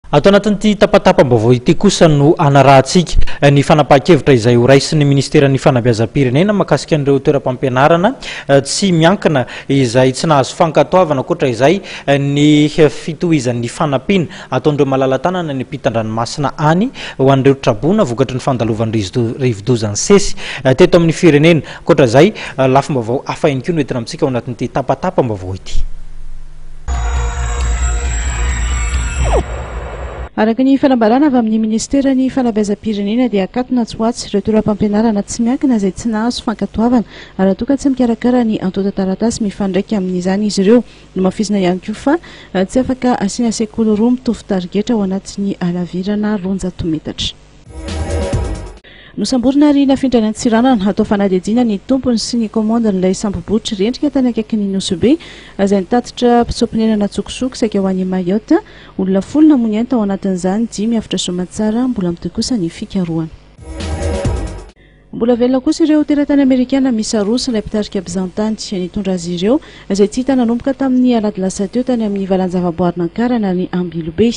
Atao anatin'ity tapatapam-baovao ity kosa no anarahantsika ny fanapahan-kevitra izay horaisin'ny ministeran'ny fanabeazam-pirenena mahakasika an'ireo toeram-pampianarana tsy miankina izay tsy nahazo fankatoavana koatra izay ny fitohizan'ny fanampiana ataon'ireo malala-tanana ny ampitan-dranomasina any ho an'ireo trabona vokatry ny fandalovan'ny rivodozan'ny sesy teto amin'ny firenena. Koatra izay lafim-baovao hafa ihany koa no entina amintsika ao anatin'ity tapatapam-baovao ity. Araka ny fanambarana avy amin'ny ministeran'ny fanabeazam-pirenena dia akatona tsy ho atsy ireo toeram-pampianarana tsy miankina izay tsy nahazo fankatoavana raha toa ka tsy mikarakara ny antota taratasy mifandraika amin'izany izy ireo. No mafizina ihany koa fa tsy afaka asiana sekoly roa mitovy tarigetra ao anatin'ny alavirana 200 metatra. Nosamborina ary nafindrana Antsiranana atao fanadihadiana ny tompony sy ny komandin'ilay sambobotra rendrika tany akaikin'ny Nosobe izay nitatitra mpisaopinenana tsokosoko saika ho any Mayotte. Olona folo namono enta ao anatin'izany 5 afatra somatsara mbola mitoy kosa ny fikarohana. Mbola velona kosa ireo teratany Amerikana misy aroso ilay mpitarika bizantany nitondra azy ireo izay tsy hita nanomboka tamin'ny alady lasa teo tany amin'ny valan-javaboarina Ankarana ny Ambilobe.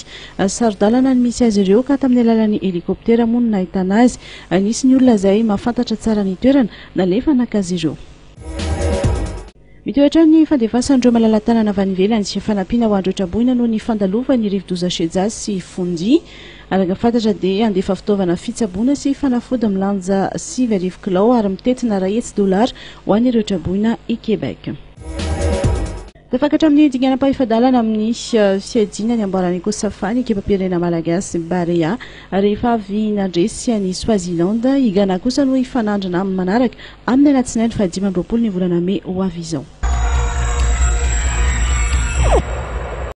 Sarodalana ny misy azy ireo ka tamin'ny alalan'ny helikoptera moa no nahitana azy. Nisy ny olona izay mahafantatra tsara ny toerana nalefa naka azy ireo. Mitoetra ny fandefasan'ireo malala-tanana avy any ivelany sy fanampiana ho an'ireo traboina noho ny fandalovan'ny rivodoza Sheza sy Fondi. Araka fantatra dia andefa fitaovana fitsaboana sy fanafody milanja 7,000 kilao ary mitetina $100 ho an'ireo traboina i Quebec. Tafakatra amin'ny dinganam-pahefadalana amin'ny fiadina ny amboarany Kosafany ekipa-pirenena malagasy Barea rehefa avy nandresy any Swaziland. Igana kosa no ifanandrana amin'ny manaraka amin'ny alatsinainy 15 ny volana May ho avy izao.